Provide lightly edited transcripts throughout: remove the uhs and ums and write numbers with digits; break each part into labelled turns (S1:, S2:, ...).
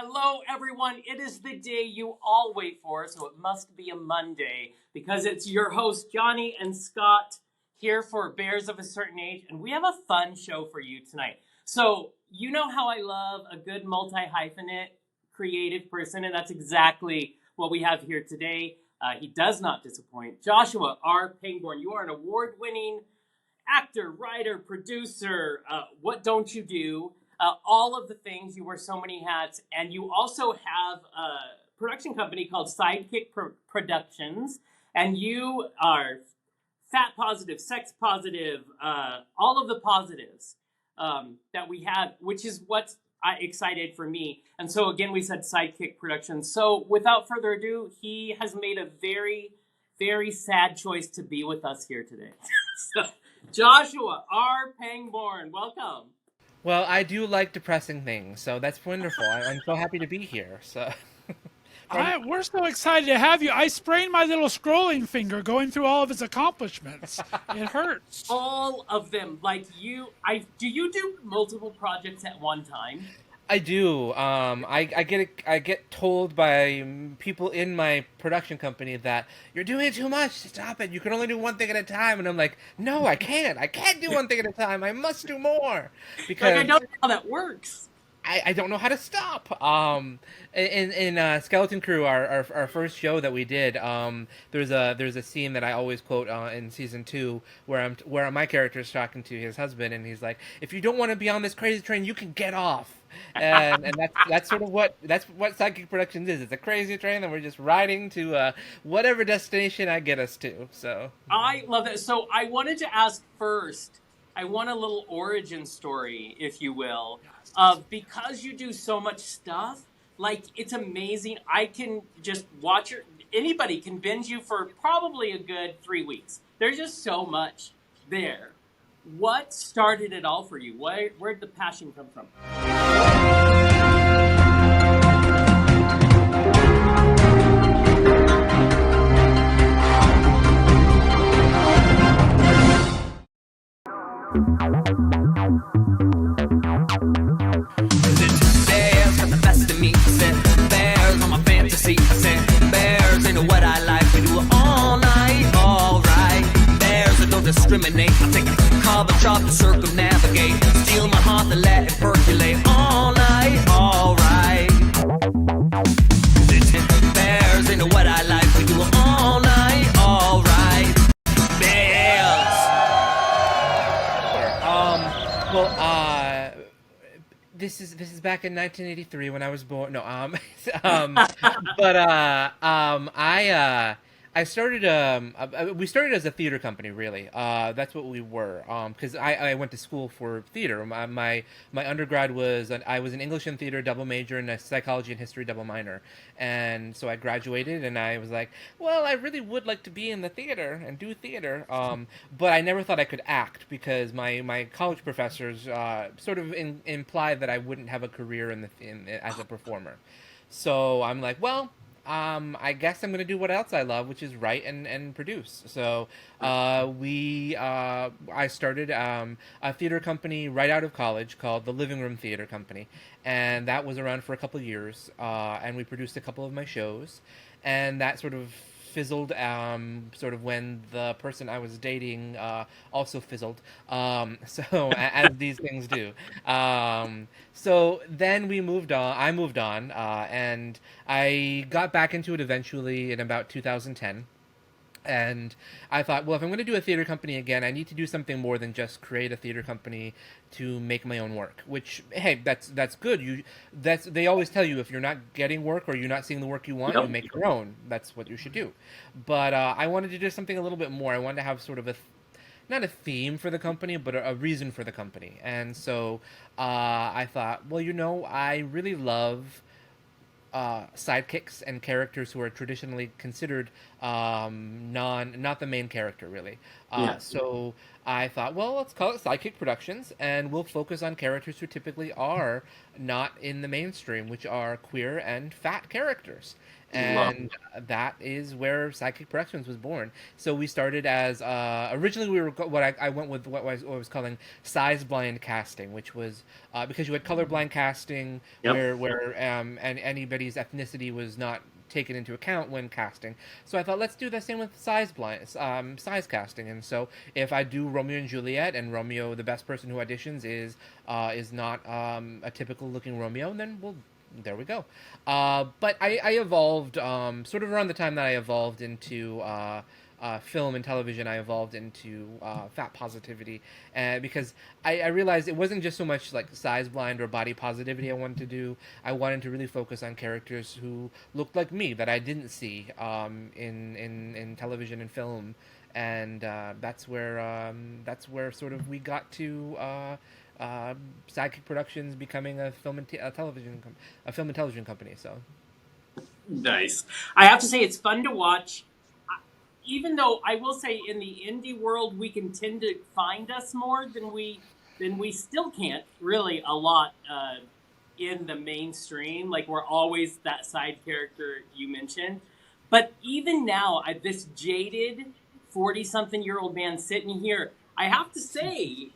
S1: Hello, everyone. It is the day you all wait for, so it must be a Monday because it's your host, Jonny and Scott, here for Bears of a Certain Age, and we have a fun show for you tonight. So, you know how I love a good multi-hyphenate creative person, and that's exactly what we have here today. He does not disappoint. Joshua R. Pangborn, you are an award-winning actor, writer, producer, what don't you do? All of the things. You wear so many hats, and you also have a production company called Sidekick Productions, and you are fat positive, sex positive, all of the positives that we have, which is what's excited for me. And so again, we said Sidekick Productions. So without further ado, he has made a very, very sad choice to be with us here today. So, Joshua R. Pangborn, welcome.
S2: Well, I do like depressing things, so that's wonderful. I'm so happy to be here. So,
S3: we're so excited to have you. I sprained my little scrolling finger going through all of his accomplishments. It hurts.
S1: All of them, like you. Do you do multiple projects at one time?
S2: I do. I get told by people in my production company that you're doing too much. Stop it. You can only do one thing at a time. And I'm like, no, I can't. I can't do one thing at a time. I must do more.
S1: Because I don't know how that works.
S2: I don't know how to stop. In Skeleton Crew, our first show that we did, there's a scene that I always quote in season 2 where my character is talking to his husband, and he's like, "If you don't want to be on this crazy train, you can get off." And that's sort of what Sidekick Productions is. It's a crazy train that we're just riding to whatever destination I get us to. So
S1: I love that. So I wanted to ask first. I want a little origin story, if you will, because you do so much stuff. Like, it's amazing. I can just watch anybody can binge you for probably a good 3 weeks. There's just so much there. What started it all for you? Where'd the passion come from?
S4: Bears got the best of me. Said bears on my fantasy. Said bears ain't what I like. We do it all night, all right. Bears that don't discriminate. I take a cob and chop to circumnavigate. Steal my heart and let it percolate all night, all right. Bears ain't what I like. We do it all night, all right. Bears.
S2: This is back in 1983 when I was born. No, I started. We started as a theater company, really. That's what we were. Because I went to school for theater. My undergrad was I was an English and theater double major and a psychology and history double minor. And so I graduated, and I was like, well, I really would like to be in the theater and do theater. But I never thought I could act because my college professors sort of implied that I wouldn't have a career as a performer. So I'm like, well, I guess I'm going to do what else I love, which is write and produce. So I started a theater company right out of college called the Living Room Theater Company. And that was around for a couple of years. And we produced a couple of my shows. And that sort of fizzled sort of when the person I was dating also fizzled. So as these things do. So then we moved on. I moved on, and I got back into it eventually in about 2010. And I thought, well, if I'm going to do a theater company again, I need to do something more than just create a theater company to make my own work. Which, hey, that's good. They always tell you if you're not getting work or you're not seeing the work you want, you make your own. That's what you should do. But I wanted to do something a little bit more. I wanted to have sort of not a theme for the company, but a reason for the company. And so I thought, well, I really love sidekicks and characters who are traditionally considered not the main character, really. So I thought, well, let's call it Sidekick Productions, and we'll focus on characters who typically are not in the mainstream, which are queer and fat characters. And that is where Sidekick Productions was born. So we started as originally we were I went with what I was calling size blind casting, which was because you had colorblind casting where and anybody's ethnicity was not taken into account when casting. So I thought, let's do the same with size casting. And so if I do Romeo and Juliet, and Romeo, the best person who auditions is not a typical looking Romeo, then there we go. But I evolved sort of around the time that I evolved into film and television. I evolved into fat positivity, because I realized it wasn't just so much like size blind or body positivity I wanted to do. I wanted to really focus on characters who looked like me that I didn't see in television and film, and that's where sort of we got to Sidekick Productions becoming a film and television company. So
S1: nice. I have to say, it's fun to watch. Even though I will say, in the indie world, we can tend to find us more than we still can't really a lot in the mainstream. Like, we're always that side character you mentioned. But even now, this jaded 40-something-year-old man sitting here, I have to say,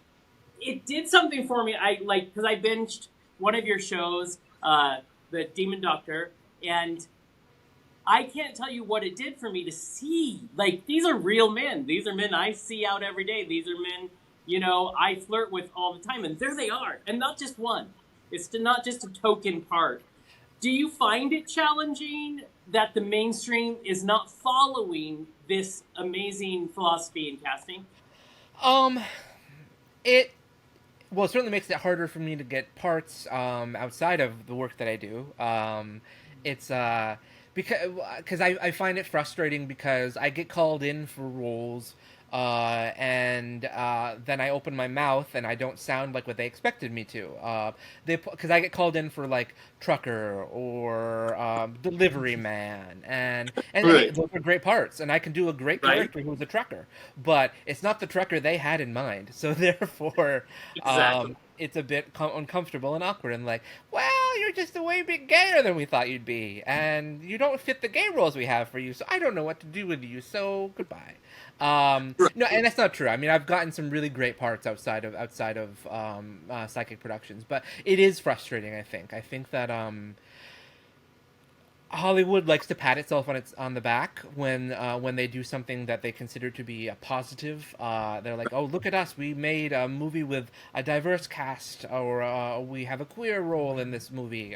S1: it did something for me. Because I binged one of your shows, The Demon Doctor, and I can't tell you what it did for me to see. Like, these are real men. These are men I see out every day. These are men, I flirt with all the time. And there they are. And not just one. It's not just a token part. Do you find it challenging that the mainstream is not following this amazing philosophy in casting?
S2: It certainly makes it harder for me to get parts outside of the work that I do. It's because I find it frustrating because I get called in for roles, and then I open my mouth and I don't sound like what they expected me to. Because I get called in for like trucker or delivery man, and
S1: Right.
S2: those are great parts, and I can do a great character who's a trucker, but it's not the trucker they had in mind. So therefore,
S1: Exactly.
S2: it's a bit uncomfortable and awkward, and like, well, you're just a way bit gayer than we thought you'd be, and you don't fit the gay roles we have for you, so I don't know what to do with you, so goodbye. No, and that's not true. I mean, I've gotten some really great parts outside of Sidekick Productions, but it is frustrating. I think that Hollywood likes to pat itself on the back when they do something that they consider to be a positive. They're like, "Oh, look at us! We made a movie with a diverse cast, or we have a queer role in this movie."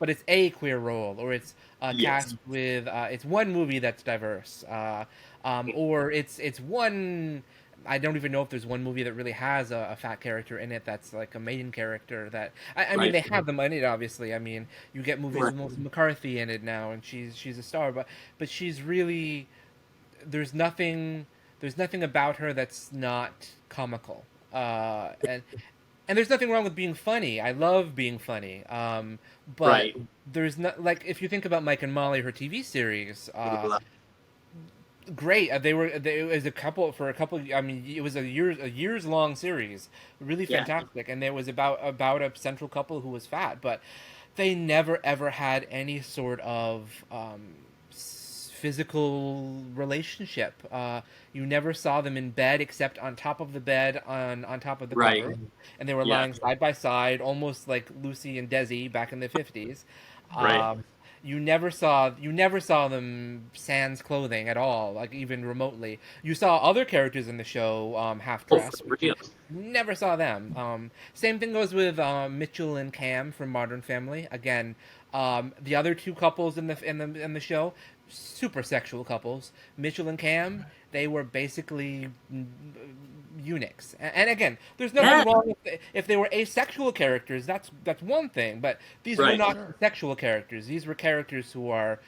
S2: But it's a queer role, or it's a cast with it's one movie that's diverse, or it's one. I don't even know if there's one movie that really has a fat character in it that's like a main character. That I mean, they have them in it, obviously. I mean, you get movies with Melissa McCarthy in it now, and she's a star, but she's really there's nothing about her that's not comical, and there's nothing wrong with being funny. I love being funny, but there's not, like, if you think about Mike and Molly, her TV series. Great. It was a couple. I mean, it was a years long series, really fantastic, and it was about a central couple who was fat, but they never ever had any sort of physical relationship. You never saw them in bed except on top of the bed on top of the cover, and they were lying side by side, almost like Lucy and Desi back in the 50s. You never saw them sans clothing at all, like even remotely. You saw other characters in the show half dressed. Never saw them. Same thing goes with Mitchell and Cam from Modern Family. Again, the other two couples in the show, super sexual couples. Mitchell and Cam, they were basically eunuchs. And again, there's nothing wrong if they were asexual characters. That's one thing, but these were not sexual characters. These were characters who are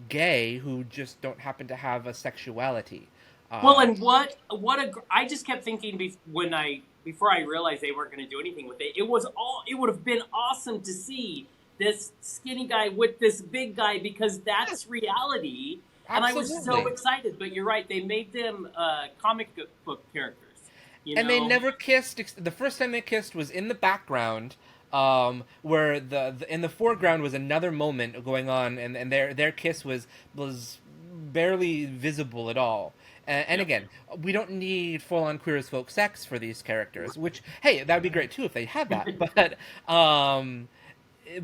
S2: gay, who just don't happen to have a sexuality.
S1: Well, and I just kept thinking before I realized they weren't going to do anything with it. It would have been awesome to see this skinny guy with this big guy, because that's reality. And I was so
S2: Absolutely.
S1: excited, but you're right. They made them comic book characters.
S2: And they never kissed. The first time they kissed was in the background, where in the foreground was another moment going on, and their kiss was barely visible at all. And again, we don't need full-on queer as folk sex for these characters, which, hey, that would be great too if they had that.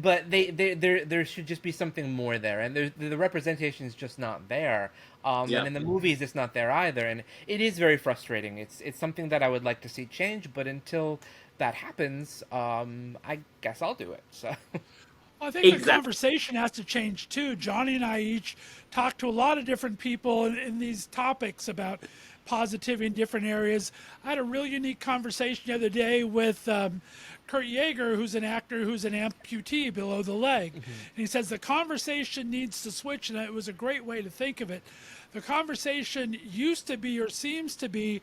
S2: But there should just be something more there, and the representation is just not there. And in the movies, it's not there either, and it is very frustrating. It's something that I would like to see change, but until that happens, I guess I'll do it. So.
S3: Well, I think the conversation has to change too. Jonny and I each talked to a lot of different people in these topics about positivity in different areas. I had a really unique conversation the other day with Kurt Yeager, who's an actor who's an amputee below the leg. And he says the conversation needs to switch, and it was a great way to think of it. The conversation used to be, or seems to be,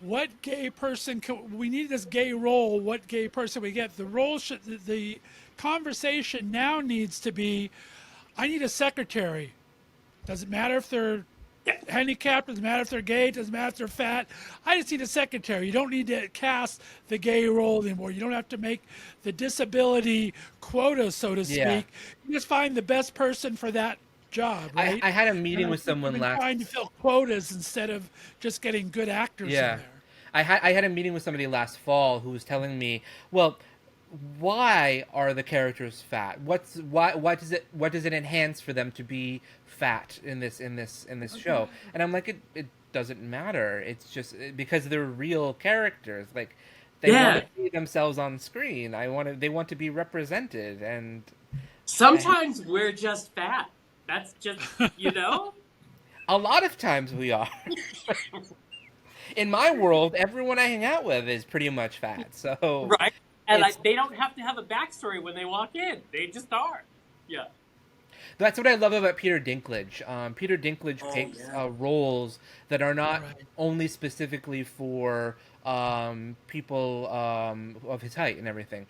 S3: what gay person we need this gay role, what gay person we get. The conversation now needs to be, I need a secretary. Doesn't matter if they're handicapped, doesn't matter if they're gay, doesn't matter if they're fat. I just need a secretary. You don't need to cast the gay role anymore. You don't have to make the disability quota, so to speak. You just find the best person for that job, right?
S2: I had a meeting with someone
S3: trying to fill quotas instead of just getting good actors in there.
S2: I had a meeting with somebody last fall who was telling me, well, why are the characters fat? Why does it enhance for them to be fat in this show? And I'm like, it doesn't matter. It's just because they're real characters. Like they want to see themselves on screen. They want to be represented, and
S1: sometimes we're just fat. That's just,
S2: a lot of times we are. In my world, everyone I hang out with is pretty much fat. So
S1: right. And they don't have to have a backstory when they walk in. They just are. Yeah.
S2: That's what I love about Peter Dinklage. Peter Dinklage takes roles that are not only specifically for people of his height and everything.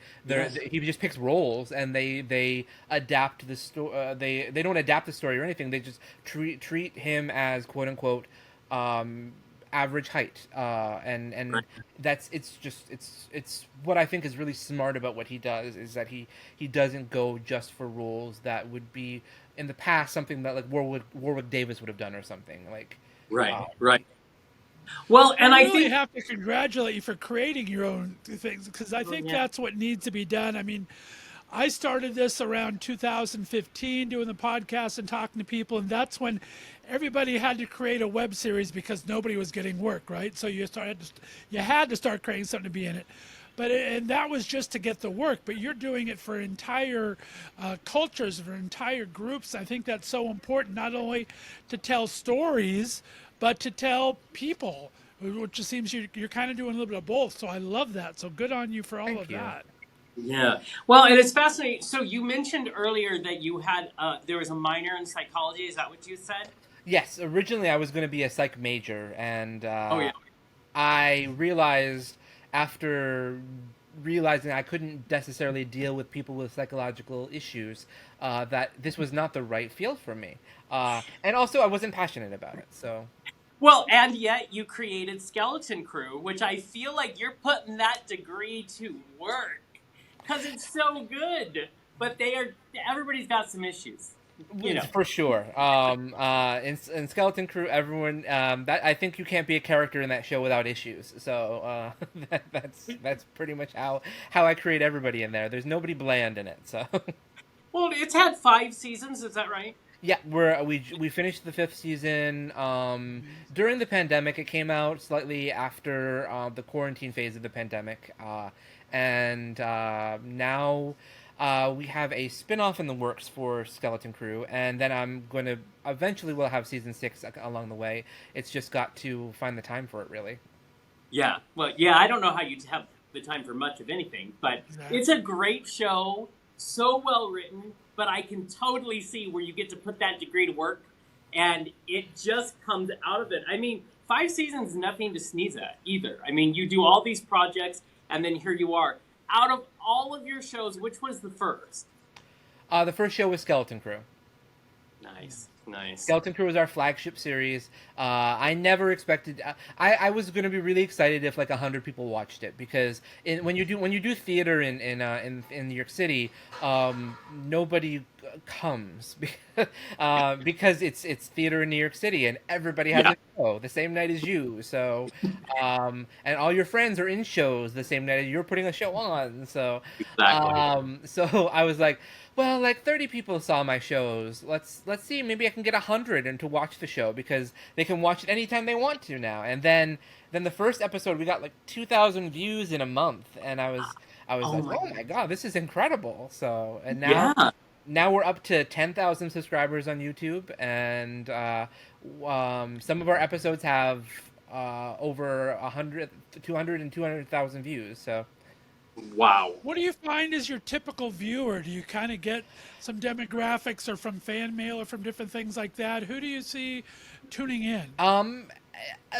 S2: He just picks roles, and they adapt the story. They don't adapt the story or anything. They just treat him as quote unquote average height, and it's what I think is really smart about what he does is that he doesn't go just for roles that would be in the past something that like Warwick Davis would have done or something like.
S1: Right. Well, and I
S3: really
S1: think
S3: have to congratulate you for creating your own things, because I think that's what needs to be done. I mean, I started this around 2015, doing the podcast and talking to people, and that's when everybody had to create a web series because nobody was getting work, right? So you had to start creating something to be in it. And that was just to get the work, but you're doing it for entire cultures, for entire groups. I think that's so important, not only to tell stories, but to tell people, which just seems you're kind of doing a little bit of both. So I love that. So good on you for all of that.
S1: Yeah. Well, and it's fascinating. So you mentioned earlier that you had, there was a minor in psychology. Is that what you said?
S2: Yes. Originally, I was going to be a psych major, and I realized after realizing I couldn't necessarily deal with people with psychological issues, that this was not the right field for me. And also, I wasn't passionate about it. So.
S1: Well, and yet you created Skeleton Crew, which I feel like you're putting that degree to work. Because it's so good, but everybody's got some issues,
S2: For sure. In Skeleton Crew, everyone, I think you can't be a character in that show without issues. So that's pretty much how I create everybody in there. There's nobody bland in it. So. Well,
S1: it's had 5 seasons. Is that right?
S2: Yeah, we finished the 5th season during the pandemic. It came out slightly after the quarantine phase of the pandemic. And now we have a spin-off in the works for Skeleton Crew, and then eventually we'll have season 6 along the way. It's just got to find the time for it, really.
S1: Yeah, well, I don't know how you have the time for much of anything, but it's a great show, so well written, but I can totally see where you get to put that degree to work, and it just comes out of it. I mean, 5 seasons is nothing to sneeze at, either. I mean, you do all these projects, and then here you are. Out of all of your shows, which was the first?
S2: The first show was Skeleton Crew.
S1: Nice. Nice.
S2: Skeleton Crew was our flagship series. I never expected. I was going to be really excited if like 100 people watched it, because when you do theater in New York City, nobody comes because it's theater in New York City and everybody has a show the same night as you. So and all your friends are in shows the same night as you're putting a show on. So
S1: Exactly.
S2: so I was like, well, like 30 people saw my shows. Let's see, maybe I can get 100 and to watch the show, because they can watch it anytime they want to now. And then the first episode we got like 2,000 views in a month, and I was like, oh my god, this is incredible. So and now we're up to 10,000 subscribers on YouTube, and some of our episodes have over 100, 200, and 200,000 views. So.
S1: Wow.
S3: What do you find is your typical viewer? Do you kind of get some demographics or from fan mail or from different things like that? Who do you see tuning in?
S2: A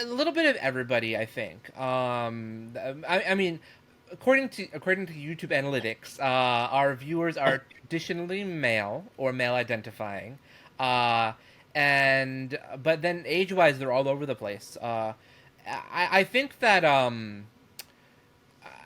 S2: little bit of everybody, I think. I mean, according to YouTube analytics, our viewers are traditionally male or male identifying, and but then age-wise, they're all over the place. I think that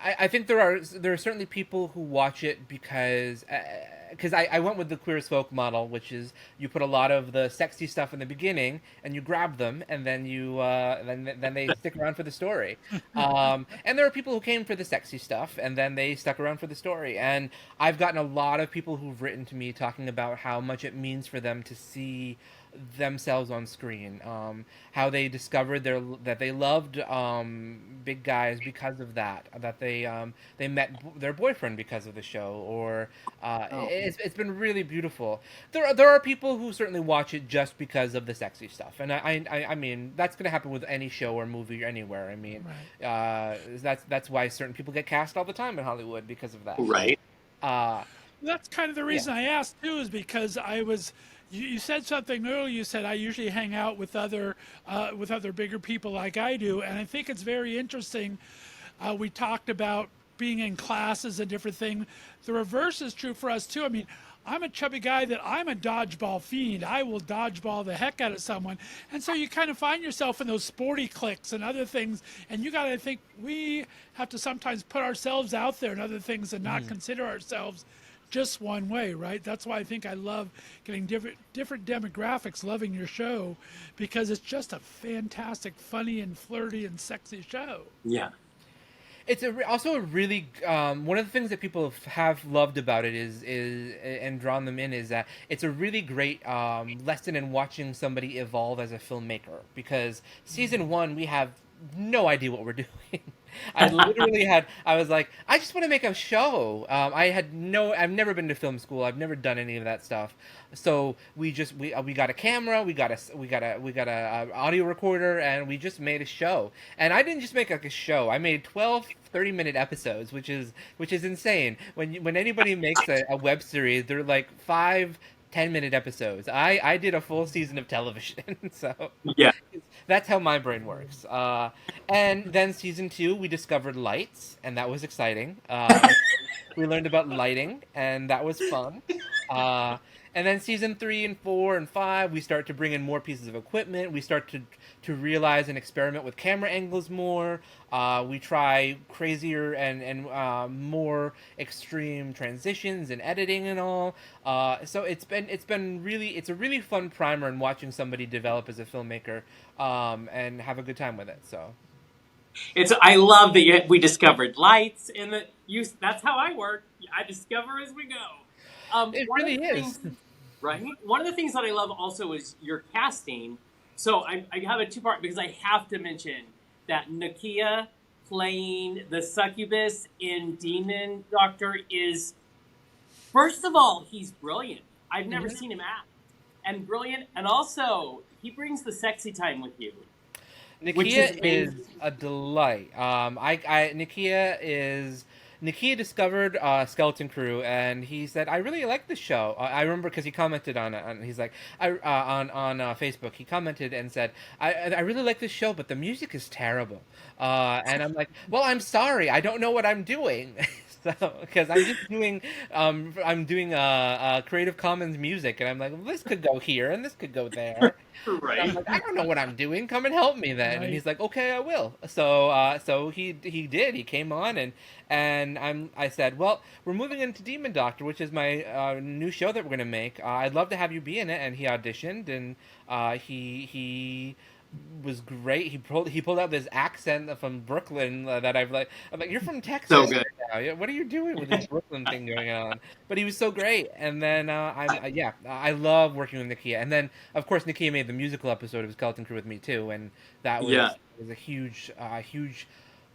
S2: I think there are certainly people who watch it because I went with the Queer as Folk model, which is you put a lot of the sexy stuff in the beginning and you grab them, and then you then they stick around for the story. And there are people who came for the sexy stuff and then they stuck around for the story. And I've gotten a lot of people who've written to me talking about how much it means for them to see themselves on screen, how they discovered that they loved big guys because of that they met their boyfriend because of the show, or it's been really beautiful. There are people who certainly watch it just because of the sexy stuff, and I mean that's going to happen with any show or movie or anywhere. I mean, that's why certain people get cast all the time in Hollywood because of that.
S1: Right.
S3: That's kind of the reason I asked too, is because you said something earlier. You said I usually hang out with other bigger people like I do, and I think it's very interesting. We talked about being in classes and different things. The reverse is true for us too. I mean, I'm a chubby guy that I'm a dodgeball fiend. I will dodgeball the heck out of someone, and so you kind of find yourself in those sporty cliques and other things. And you got to think we have to sometimes put ourselves out there and other things and not consider ourselves just one way, right? That's why I think I love getting different demographics loving your show, because it's just a fantastic, funny and flirty and sexy show.
S1: Yeah.
S2: It's also a really one of the things that people have loved about it is and drawn them in is that it's a really great lesson in watching somebody evolve as a filmmaker, because season 1 we have no idea what we're doing. I was like, I just want to make a show. I've never been to film school. I've never done any of that stuff. So we got a camera, we got a audio recorder, and we just made a show. And I didn't just make like a show. I made 12 30-minute episodes, which is insane. When anybody makes a web series, they're like 5 10-minute episodes. I did a full season of television, so
S1: yeah,
S2: that's how my brain works. And then season 2, we discovered lights, and that was exciting. We learned about lighting, and that was fun. And then season 3 and 4 and 5, we start to bring in more pieces of equipment. We start to realize and experiment with camera angles more. We try crazier and more extreme transitions and editing and all. So it's a really fun primer in watching somebody develop as a filmmaker and have a good time with it. So
S1: I love that we discovered lights and that that's how I work. I discover as we go.
S2: It really is.
S1: Right? One of the things that I love also is your casting. So I have a two-part, because I have to mention that Nakia playing the succubus in Demon Doctor is, first of all, he's brilliant. I've never seen him act. And brilliant. And also, he brings the sexy time with you.
S2: Nakia is a delight. Nakia discovered Skeleton Crew, and he said, "I really like this show." I remember because he commented on it, and he's like, on Facebook, he commented and said, "I really like this show, but the music is terrible." And I'm like, "Well, I'm sorry, I don't know what I'm doing." So, because I'm doing Creative Commons music, and I'm like, well, this could go here, and this could go there. And I'm
S1: Right.
S2: like, I don't know what I'm doing. Come and help me then. And
S3: Right.
S2: he's like, okay, I will. So he did. He came on, and I said, well, we're moving into Demon Doctor, which is my new show that we're gonna make. I'd love to have you be in it. And he auditioned, and he was great. He pulled out this accent from Brooklyn that I'm like, you're from
S1: So
S2: Texas
S1: good.
S2: right now. What are you doing with this Brooklyn thing going on? But he was so great. And then I love working with Nakia. And then of course Nakia made the musical episode of Skeleton Crew with me too, and that
S1: Yeah.
S2: was a huge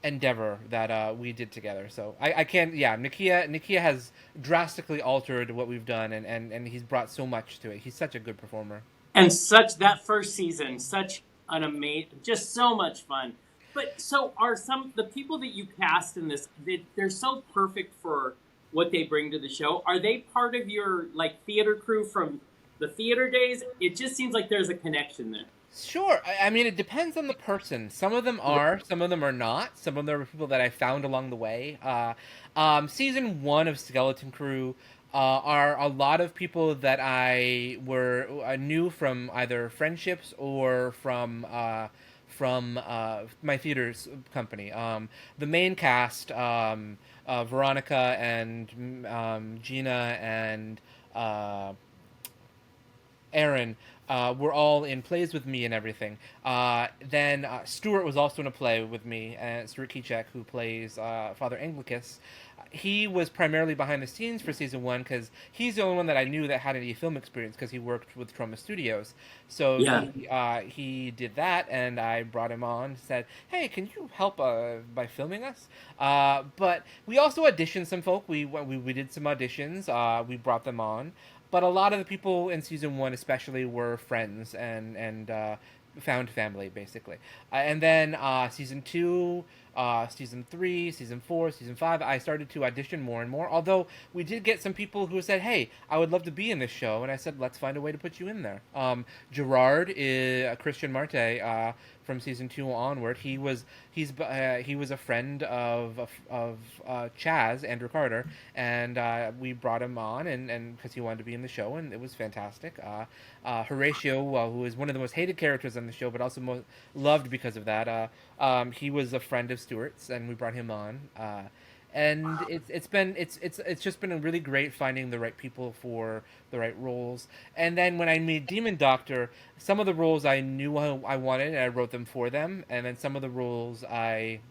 S2: endeavor that we did together. So I can't. Yeah, Nakia has drastically altered what we've done, and he's brought so much to it. He's such a good performer.
S1: And such that first season, such an amazing, just so much fun. But so are some the people that you cast in this? They're so perfect for what they bring to the show. Are they part of your like theater crew from the theater days? It just seems like there's a connection there.
S2: Sure. I mean, it depends on the person. Some of them are, some of them are not. Some of them are people that I found along the way. Season 1 of Skeleton Crew are a lot of people that I knew from either friendships or from my theater's company. The main cast, Veronica and Gina and Aaron were all in plays with me and everything. Then Stuart was also in a play with me, Stuart Keychek, who plays Father Anglicus. He was primarily behind the scenes for season 1 because he's the only one that I knew that had any film experience because he worked with Trauma Studios. So
S1: Yeah.
S2: he did that, and I brought him on. Said, "Hey, can you help by filming us?" But we also auditioned some folk. We did some auditions. We brought them on. But a lot of the people in season 1, especially, were friends and found family, basically. And then season 2, season 3, season 4, season 5, I started to audition more and more. Although we did get some people who said, "Hey, I would love to be in this show," and I said, "Let's find a way to put you in there." Gerard is Christian Marte. From season 2 onward, he was a friend of Chaz, Andrew Carter, and we brought him on and because he wanted to be in the show, and it was fantastic. Horatio, who is one of the most hated characters on the show, but also most loved because of that. He was a friend of Stuart's, and we brought him on. And it's just been really great finding the right people for the right roles. And then when I made Demon Doctor, some of the roles I knew I wanted, and I wrote them for them. And then some of the roles I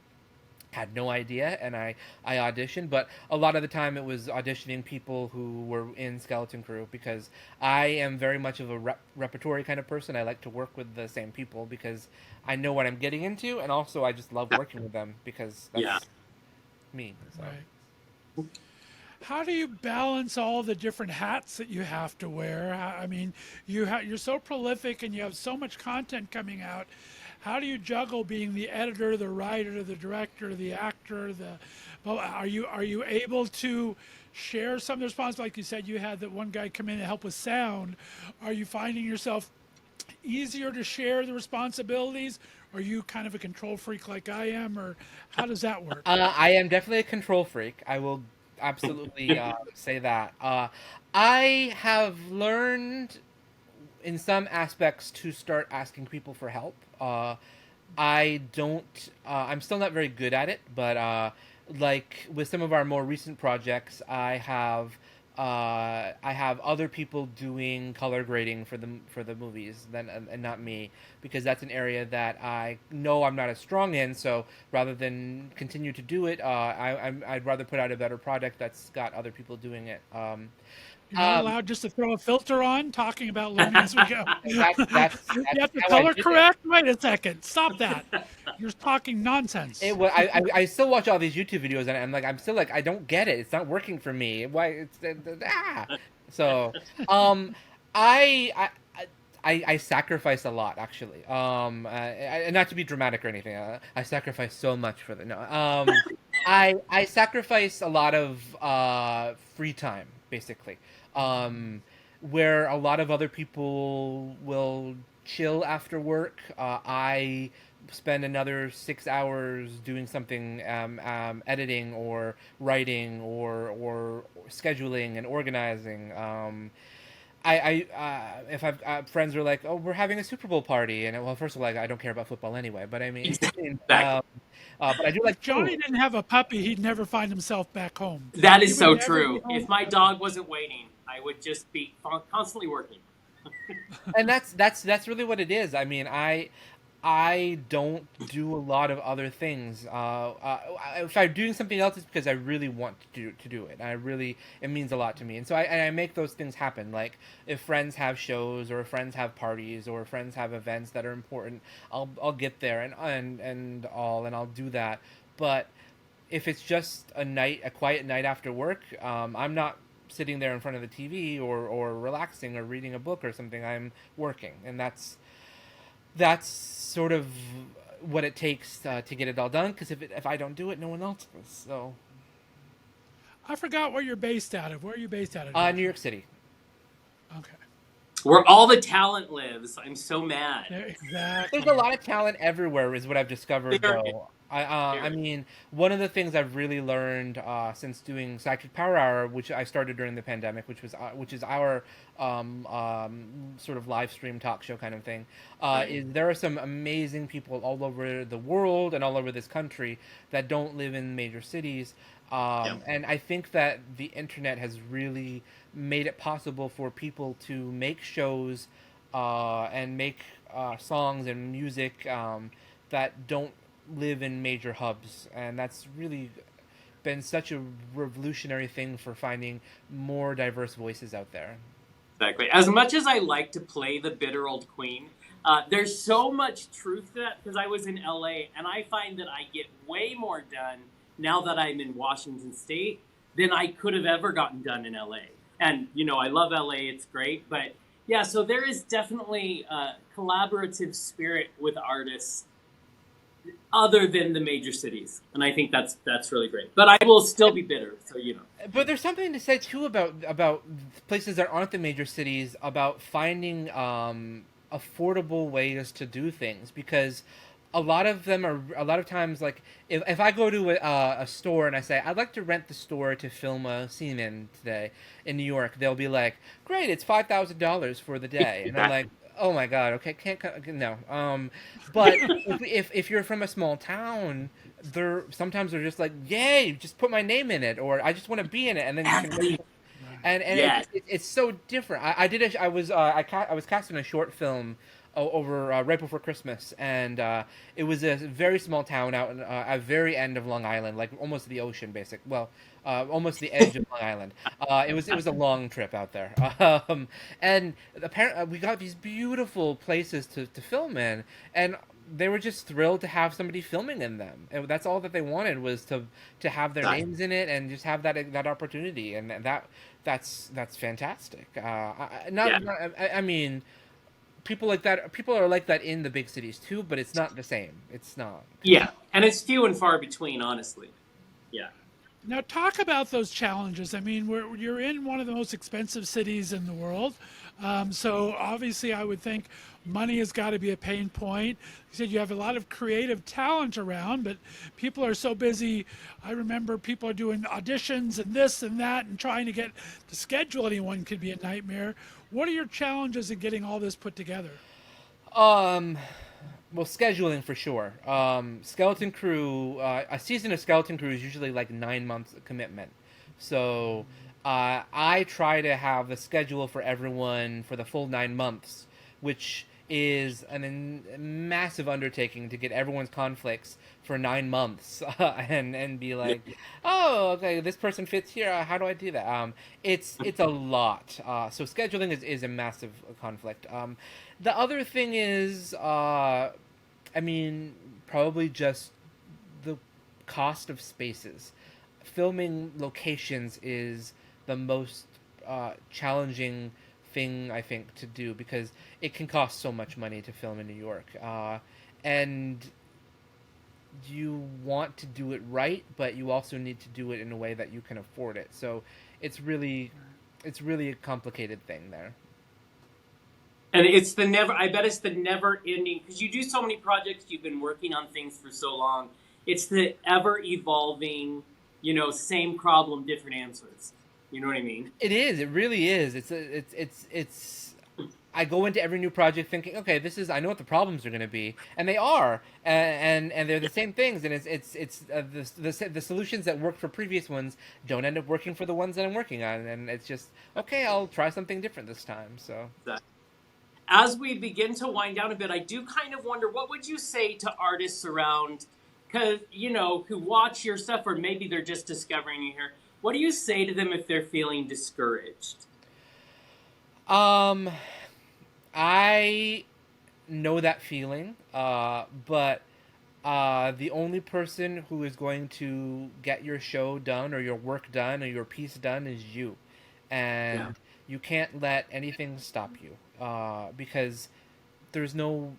S2: had no idea, and I auditioned. But a lot of the time it was auditioning people who were in Skeleton Crew, because I am very much of a repertory kind of person. I like to work with the same people because I know what I'm getting into, and also I just love working with them because that's me. So.
S3: Right. How do you balance all the different hats that you have to wear? I mean, you're so prolific and you have so much content coming out. How do you juggle being the editor, the writer, the director, the actor? Are you able to share some of the responsibility? Like you said, you had that one guy come in and help with sound. Are you finding yourself easier to share the responsibilities? Are you kind of a control freak like I am, or how does that work?
S2: I am definitely a control freak. I will absolutely say that. I have learned in some aspects to start asking people for help. I don't. I'm still not very good at it, but like with some of our more recent projects, I have other people doing color grading for the movies and not me, because that's an area that I know I'm not as strong in. So rather than continue to do it, I'd rather put out a better product that's got other people doing it.
S3: You're not allowed just to throw a filter on, talking about learning as we go. You have to
S2: how
S3: color
S2: I did
S3: correct? Wait a second. Stop that. You're talking nonsense.
S2: I still watch all these YouTube videos, and I'm still like, I don't get it. It's not working for me. Why? So, I sacrifice a lot, actually. And not to be dramatic or anything. I sacrifice so much for the no. I sacrifice a lot of free time, basically. Where a lot of other people will chill after work, I spend another 6 hours doing something, editing or writing or scheduling and organizing. If I've friends are like, oh, we're having a Super Bowl party, and well, first of all, like, I don't care about football anyway, but I mean,
S1: Exactly.
S2: but I do like
S3: If Johnny
S2: food.
S3: didn't have a puppy, he'd never find himself back home.
S1: That
S3: He
S1: is
S3: would
S1: so
S3: never be
S1: true.
S3: home.
S1: If my dog wasn't waiting, I would just be constantly working.
S2: And that's really what it is. I mean, I don't do a lot of other things. If I'm doing something else, it's because I really want to do it. It means a lot to me, and so I make those things happen. Like if friends have shows, or if friends have parties, or if friends have events that are important, I'll get there and I'll do that. But if it's just a quiet night after work, I'm not sitting there in front of the TV or relaxing or reading a book or something. I'm working, and that's sort of what it takes to get it all done. Because if I don't do it, no one else does. So,
S3: I forgot where you're based out of. Where are you based out of?
S2: New York City.
S3: Okay.
S1: Where all the talent lives. I'm so mad.
S3: Exactly.
S2: There's a lot of talent everywhere, is what I've discovered.
S1: There
S2: Though I mean, one of the things I've really learned since doing Psychic Power Hour, which I started during the pandemic, which is our sort of live stream talk show kind of thing, is there are some amazing people all over the world and all over this country that don't live in major cities. And I think that the internet has really made it possible for people to make shows and make songs and music that don't live in major hubs, and that's really been such a revolutionary thing for finding more diverse voices out there.
S1: Exactly. As much as I like to play the bitter old queen, there's so much truth to that, because I was in LA, and I find that I get way more done now that I'm in Washington State than I could have ever gotten done in LA. And, I love LA, it's great, but yeah, so there is definitely a collaborative spirit with artists other than the major cities, and I think that's really great. But I will still be bitter, so
S2: But there's something to say too about places that aren't the major cities, about finding affordable ways to do things, because a lot of times, like if I go to a store and I say I'd like to rent the store to film a scene in today in New York, they'll be like, great, it's $5,000 for the day, and I'm like, oh my god, okay, no. But if you're from a small town, sometimes they're just like, yay, just put my name in it, or I just want to be in it, and then you can. And
S1: Yes.
S2: it's so different. I was cast in a short film over right before Christmas, and it was a very small town out in, at very end of Long Island, like almost the ocean, almost the edge of Long Island. It was a long trip out there, and apparently we got these beautiful places to film in, and they were just thrilled to have somebody filming in them, and that's all that they wanted, was to have their names in it and just have that opportunity, and that's fantastic. I mean, people are like that in the big cities too, but it's not the same. It's not.
S1: Yeah, and it's few and far between, honestly. Yeah.
S3: Now talk about those challenges. I mean, you're in one of the most expensive cities in the world. So obviously I would think money has got to be a pain point. You said you have a lot of creative talent around, but people are so busy. I remember people are doing auditions and this and that, and trying to schedule anyone could be a nightmare. What are your challenges in getting all this put together?
S2: Well, scheduling for sure. Skeleton Crew, a season of Skeleton Crew is usually like 9 months commitment. So I try to have a schedule for everyone for the full 9 months, which is a massive undertaking to get everyone's conflicts for 9 months and be like, oh, okay, this person fits here. How do I do that? It's a lot. So scheduling is a massive conflict. The other thing is, I mean, probably just the cost of spaces. Filming locations is the most challenging thing, I think, to do, because it can cost so much money to film in New York. And you want to do it right, but you also need to do it in a way that you can afford it. So it's really a complicated thing there.
S1: And it's the never, I bet it's the never ending, because you do so many projects, you've been working on things for so long. It's the ever evolving, same problem, different answers. You know what I mean?
S2: It is. It really is. It's. I go into every new project thinking, okay, I know what the problems are going to be, and they are, and they're the same things, and the solutions that worked for previous ones don't end up working for the ones that I'm working on, and it's just, okay, I'll try something different this time. So,
S1: as we begin to wind down a bit, I do kind of wonder, what would you say to artists around, because who watch your stuff, or maybe they're just discovering you here? What do you say to them if they're feeling discouraged?
S2: I know that feeling, but the only person who is going to get your show done or your work done or your piece done is you. And you can't let anything stop you, because there's no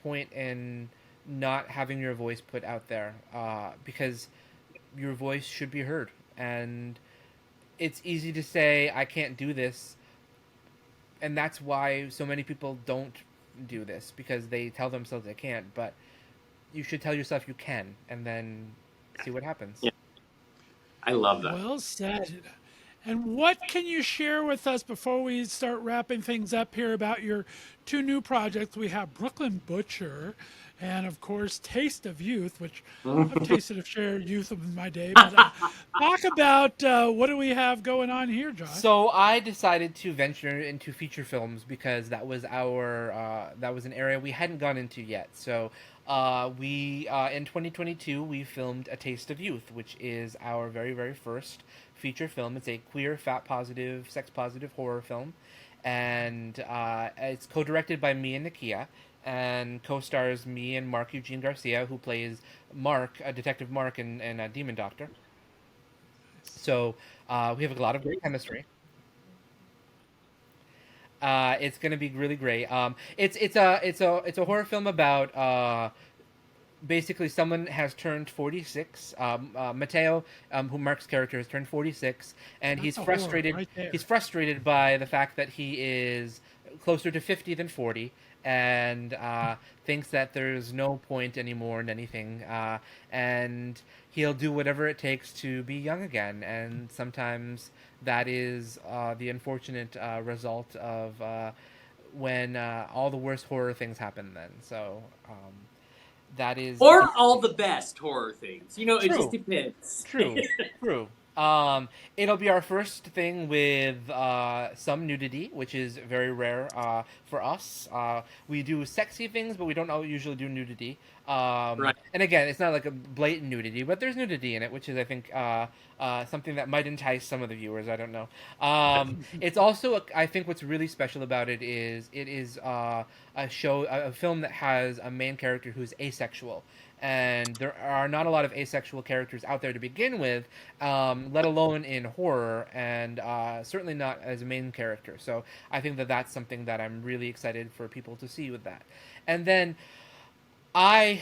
S2: point in not having your voice put out there, because your voice should be heard. And it's easy to say, I can't do this. And that's why so many people don't do this, because they tell themselves they can't. But you should tell yourself you can, and then see what happens.
S1: Yeah. I love that.
S3: Well said. And what can you share with us before we start wrapping things up here about your two new projects? We have Brooklyn Butcher and, of course, Taste of Youth, which I've tasted of shared youth in my day. But talk about what do we have going on here, Josh?
S2: So I decided to venture into feature films because that was an area we hadn't gone into yet. So we in 2022 we filmed A Taste of Youth, which is our very, very first feature film. It's a queer, fat positive, sex positive horror film, and it's co-directed by me and Nakia, and co-stars me and Mark Eugene Garcia, who plays Mark, Detective Mark in Demon Doctor. So we have a lot of great chemistry. It's going to be really great. It's a horror film about basically someone has turned 46. Mateo, who Mark's character, has turned 46, and he's frustrated.
S3: Right there.
S2: He's frustrated by the fact that he is closer to 50 than 40, and thinks that there's no point anymore in anything, and he'll do whatever it takes to be young again. And sometimes that is the unfortunate result of when all the worst horror things happen then. So that is...
S1: Or all the best horror things. It
S2: True.
S1: just depends.
S2: True. It'll be our first thing with some nudity, which is very rare for us. We do sexy things, but we don't usually do nudity.
S1: Right.
S2: And again, it's not like a blatant nudity, but there's nudity in it, which is, I think, something that might entice some of the viewers. I don't know. It's also, I think what's really special about it is a film that has a main character who's asexual. And there are not a lot of asexual characters out there to begin with, let alone in horror, and certainly not as a main character. So I think that that's something that I'm really excited for people to see with that. And then I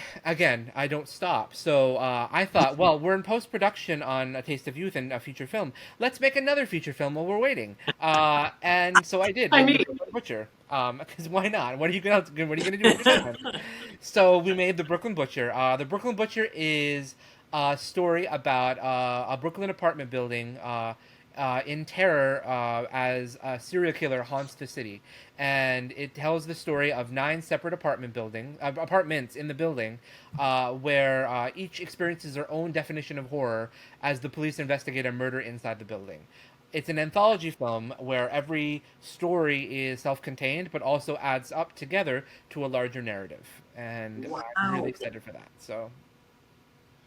S2: don't stop. So I thought, well, we're in post-production on A Taste of Youth and a feature film. Let's make another feature film while we're waiting. And so I did. Butcher. Because why not? What are you gonna do with your time? So we made The Brooklyn Butcher. The Brooklyn Butcher is a story about a Brooklyn apartment building in terror as a serial killer haunts the city. And it tells the story of 9 separate apartments in the building, where each experiences their own definition of horror as the police investigate a murder inside the building. It's an anthology film where every story is self-contained, but also adds up together to a larger narrative. And I'm really excited for that. So,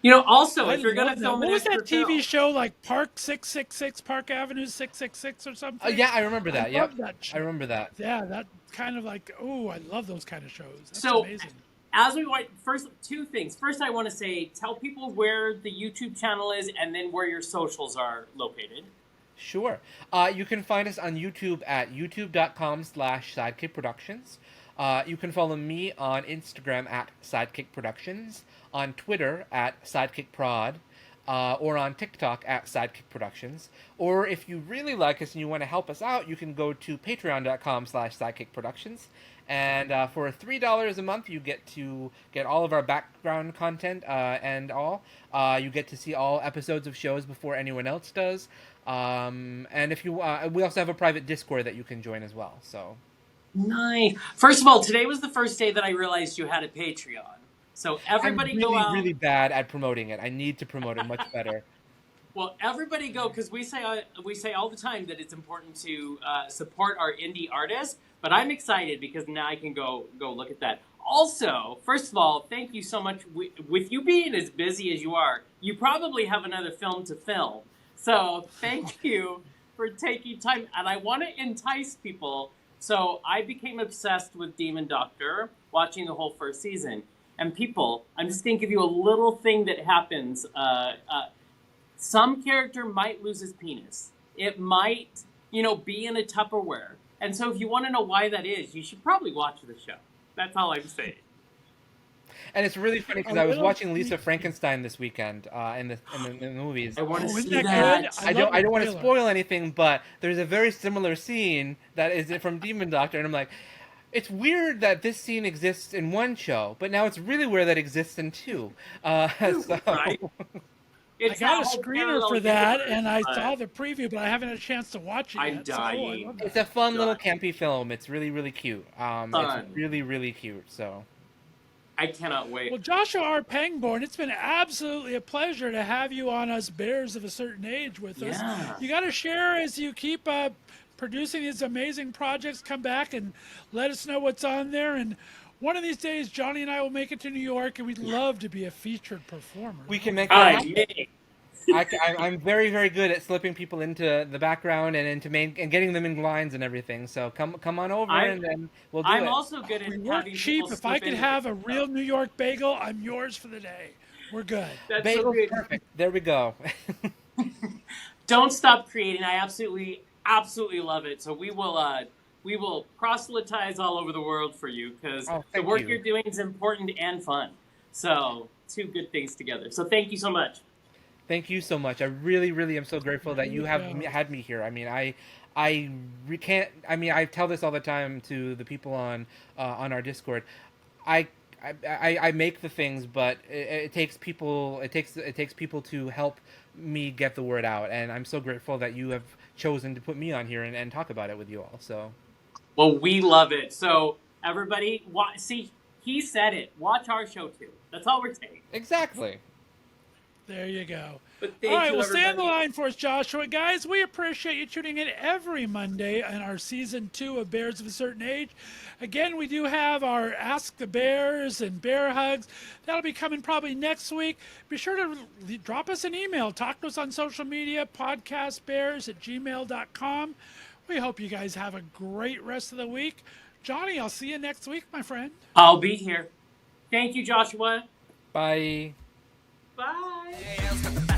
S1: Also, if you're going to film
S3: what
S1: it,
S3: was that TV show like Park 666, Park Avenue 666 or something?
S2: Yeah, I remember that.
S3: I love that show.
S2: I remember that.
S3: Yeah, that kind of like, I love those kind of shows. That's
S1: So,
S3: amazing.
S1: As we went, first, 2 things. First, I want to say, tell people where the YouTube channel is, and then where your socials are located.
S2: Sure. You can find us on YouTube at youtube.com/sidekickproductions. You can follow me on Instagram at sidekickproductions, on Twitter at sidekickprod. or on TikTok at Sidekick Productions. Or if you really like us and you want to help us out, you can go to patreon.com/Sidekick Productions. And for $3 a month, you get to get all of our background content and all. You get to see all episodes of shows before anyone else does. And if you, we also have a private Discord that you can join as well. So
S1: nice. First of all, today was the first day that I realized you had a Patreon. So everybody
S2: I'm really,
S1: go out.
S2: really bad at promoting it. I need to promote it much better.
S1: Well, everybody go, because we say all the time that it's important to support our indie artists. But I'm excited because now I can go look at that. Also, first of all, thank you so much. With you being as busy as you are, you probably have another film to film. So thank you for taking time. And I want to entice people. So I became obsessed with Demon Doctor, watching the whole first season. And people, I'm just going to give you a little thing that happens. Some character might lose his penis. It might, be in a Tupperware. And so if you want to know why that is, you should probably watch the show. That's all I'm saying.
S2: And it's really funny because I was watching Lisa Frankenstein this weekend in the movies.
S1: I want to see
S3: that
S1: that.
S3: good?
S2: I don't want to spoil anything, but there's a very similar scene that is from Demon Doctor, and I'm like, it's weird that this scene exists in one show, but now it's really weird that it exists in two. So...
S1: Right.
S3: I got a screener for that, and I saw the preview, but I haven't had a chance to watch it yet.
S1: I'm dying.
S3: So
S2: It's a fun little campy film. It's really, really cute. It's really, really cute. So
S1: I cannot wait.
S3: Well, Joshua R. Pangborn, it's been absolutely a pleasure to have you on Us Bears of a Certain Age with us. You got to share as you keep producing these amazing projects. Come back and let us know what's on there. And one of these days, Jonny and I will make it to New York, and we'd love to be a featured performer.
S2: we can make that happen. I'm very, very good at slipping people into the background and and getting them in lines and everything. So come on over and then we'll do it.
S1: I'm also good at having
S3: cheap.
S1: people
S3: If I could
S1: slip
S3: have
S1: in.
S3: a real New York bagel, I'm yours for the day. We're good.
S1: That's so
S2: Bagel's
S1: good.
S2: perfect. There we go.
S1: Don't stop creating. I absolutely love it. So we will proselytize all over the world for you because the work you're doing is important and fun. So two good things together. So thank you so much.
S2: Thank you so much. I really, really am so grateful that you have had me here. I mean, I tell this all the time to the people on our Discord. I make the things, but it takes people. It takes people to help me get the word out, and I'm so grateful that you have chosen to put me on here and talk about it with you all. So,
S1: well, we love it. So everybody, see, he said it. Watch our show too. That's all we're saying.
S2: Exactly.
S3: There you go.
S1: But
S3: All right, well,
S1: everybody.
S3: stay on the line for us, Joshua. Guys, we appreciate you tuning in every Monday in our Season 2 of Bears of a Certain Age. Again, we do have our Ask the Bears and Bear Hugs. That'll be coming probably next week. Be sure to drop us an email. Talk to us on social media, podcastbears@gmail.com. We hope you guys have a great rest of the week. Jonny, I'll see you next week, my friend.
S1: I'll be here. Thank you, Joshua.
S2: Bye.
S1: Bye.